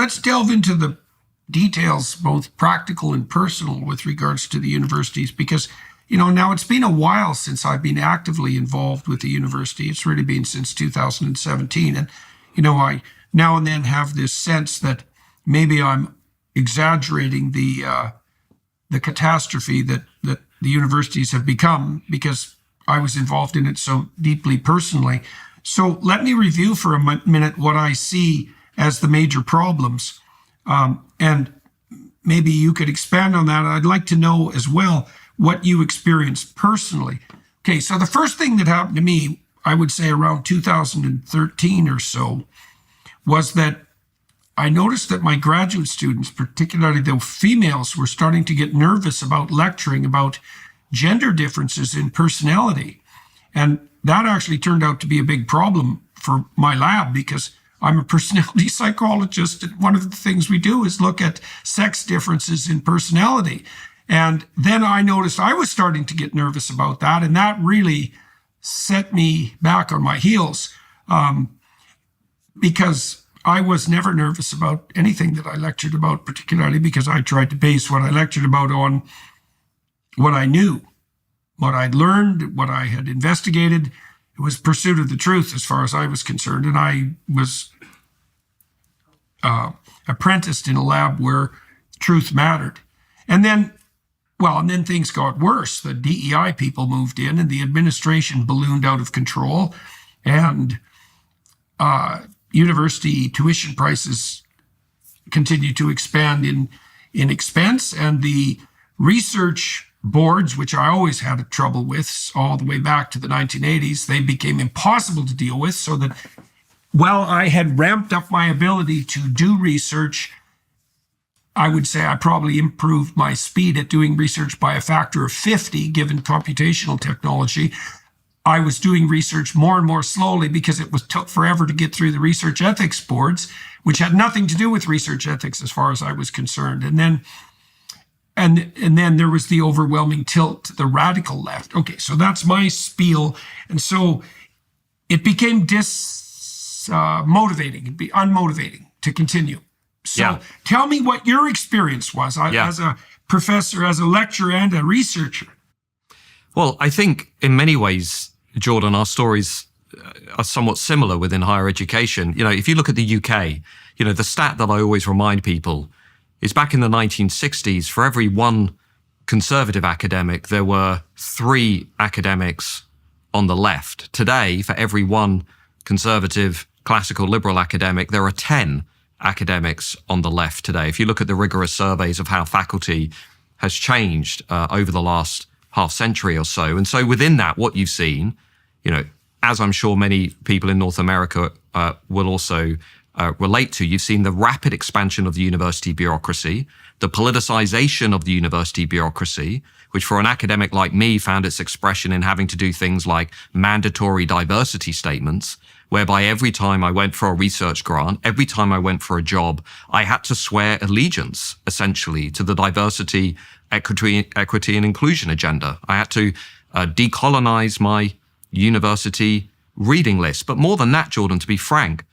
let's delve into the details, both practical and personal, with regards to the universities, because, now it's been a while since I've been actively involved with the university. It's really been since 2017. And, I now and then have this sense that maybe I'm exaggerating the catastrophe that the universities have become, because I was involved in it so deeply personally. So let me review for a minute what I see as the major problems. And maybe you could expand on that. I'd like to know as well what you experienced personally. Okay, so the first thing that happened to me, I would say around 2013 or so, was that I noticed that my graduate students, particularly the females, were starting to get nervous about lecturing about gender differences in personality. And that actually turned out to be a big problem for my lab, because I'm a personality psychologist, and one of the things we do is look at sex differences in personality. And then I noticed I was starting to get nervous about that, and that really set me back on my heels, because I was never nervous about anything that I lectured about, particularly because I tried to base what I lectured about on what I knew, what I'd learned, what I had investigated. It was pursuit of the truth as far as I was concerned. And I was apprenticed in a lab where truth mattered. And then things got worse. The DEI people moved in, and the administration ballooned out of control, and university tuition prices continued to expand in expense, and the research boards, which I always had trouble with all the way back to the 1980s, they became impossible to deal with, so that while I had ramped up my ability to do research, I would say I probably improved my speed at doing research by a factor of 50, given computational technology. I was doing research more and more slowly because took forever to get through the research ethics boards, which had nothing to do with research ethics as far as I was concerned. And then there was the overwhelming tilt to the radical left. Okay, so that's my spiel. And so it became motivating, it'd be unmotivating to continue. So Tell me what your experience was as a professor, as a lecturer, and a researcher. Well, I think in many ways, Jordan, our stories are somewhat similar within higher education. If you look at the UK, the stat that I always remind people is back in the 1960s, for every one conservative academic, there were 3 academics on the left. Today, for every one conservative, classical, liberal academic, there are 10 academics on the left today. If you look at the rigorous surveys of how faculty has changed over the last half century or so. And so within that, what you've seen, as I'm sure many people in North America will also relate to, you've seen the rapid expansion of the university bureaucracy, the politicization of the university bureaucracy, which for an academic like me found its expression in having to do things like mandatory diversity statements, whereby every time I went for a research grant, every time I went for a job, I had to swear allegiance, essentially, to the diversity, equity and inclusion agenda. I had to decolonize my university reading list. But more than that, Jordan, to be frank,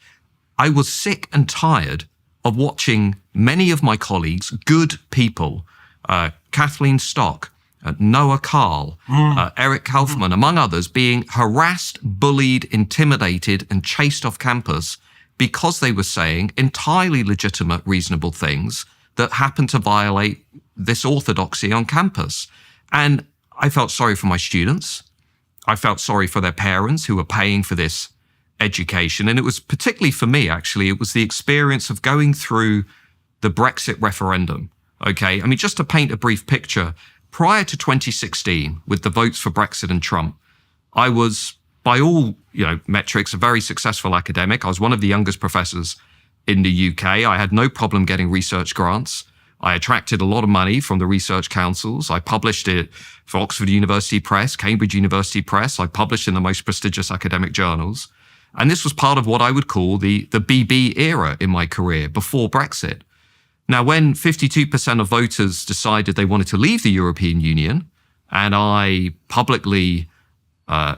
I was sick and tired of watching many of my colleagues, good people, Kathleen Stock, Noah Carl, Eric Kaufman, among others, being harassed, bullied, intimidated, and chased off campus because they were saying entirely legitimate, reasonable things that happened to violate this orthodoxy on campus. And I felt sorry for my students. I felt sorry for their parents who were paying for this education. And it was particularly for me, actually, it was the experience of going through the Brexit referendum. Okay, I mean, just to paint a brief picture, prior to 2016, with the votes for Brexit and Trump, I was, by all metrics, a very successful academic. I was one of the youngest professors in the UK. I had no problem getting research grants. I attracted a lot of money from the research councils. I published it for Oxford University Press, Cambridge University Press. I published in the most prestigious academic journals. And this was part of what I would call the BB era in my career before Brexit. Now, when 52% of voters decided they wanted to leave the European Union, and I publicly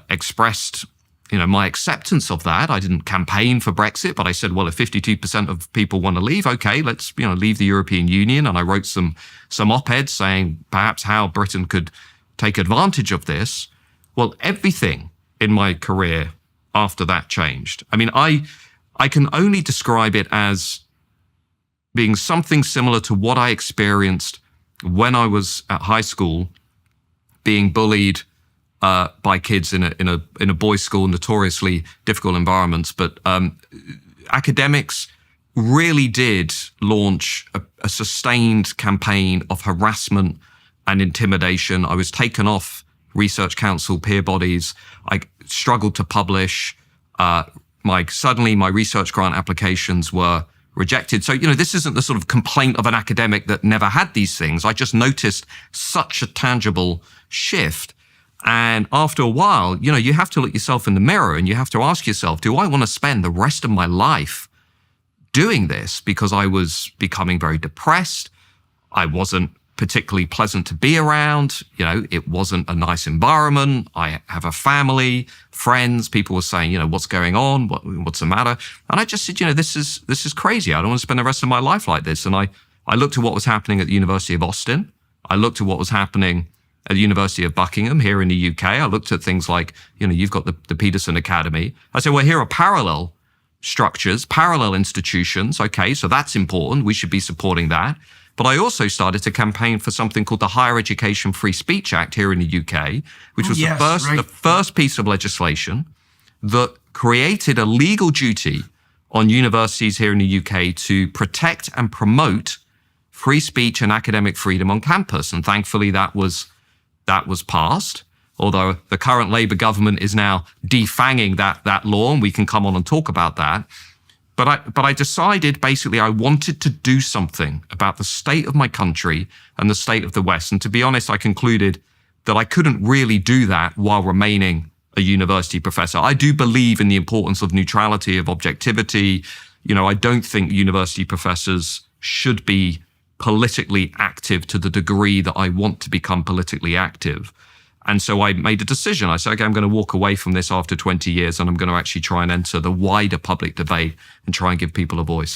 expressed my acceptance of that. I didn't campaign for Brexit, but I said, well, if 52% of people want to leave, okay, let's, leave the European Union. And I wrote some op-eds saying perhaps how Britain could take advantage of this. Well, everything in my career after that changed. I mean, I can only describe it as being something similar to what I experienced when I was at high school, being bullied by kids in a boys' school, notoriously difficult environments. But academics really did launch a sustained campaign of harassment and intimidation. I was taken off research council peer bodies. I struggled to publish. Suddenly my research grant applications were rejected. So, this isn't the sort of complaint of an academic that never had these things. I just noticed such a tangible shift. And after a while, you have to look yourself in the mirror and you have to ask yourself, do I want to spend the rest of my life doing this? Because I was becoming very depressed. I wasn't particularly pleasant to be around. It wasn't a nice environment. I have a family, friends. People were saying, what's going on? What's the matter? And I just said, this is crazy. I don't want to spend the rest of my life like this. And I looked at what was happening at the University of Austin. I looked at what was happening at the University of Buckingham here in the UK. I looked at things like, you've got the Peterson Academy. I said, well, here are parallel structures, parallel institutions. Okay, so that's important. We should be supporting that. But I also started to campaign for something called the Higher Education Free Speech Act here in the UK, which was the first piece of legislation that created a legal duty on universities here in the UK to protect and promote free speech and academic freedom on campus. And thankfully that was passed, although the current Labour government is now defanging that law, and we can come on and talk about that. But I decided basically I wanted to do something about the state of my country and the state of the West. And to be honest, I concluded that I couldn't really do that while remaining a university professor. I do believe in the importance of neutrality, of objectivity. I don't think university professors should be politically active to the degree that I want to become politically active. And so I made a decision. I said, okay, I'm going to walk away from this after 20 years and I'm going to actually try and enter the wider public debate and try and give people a voice.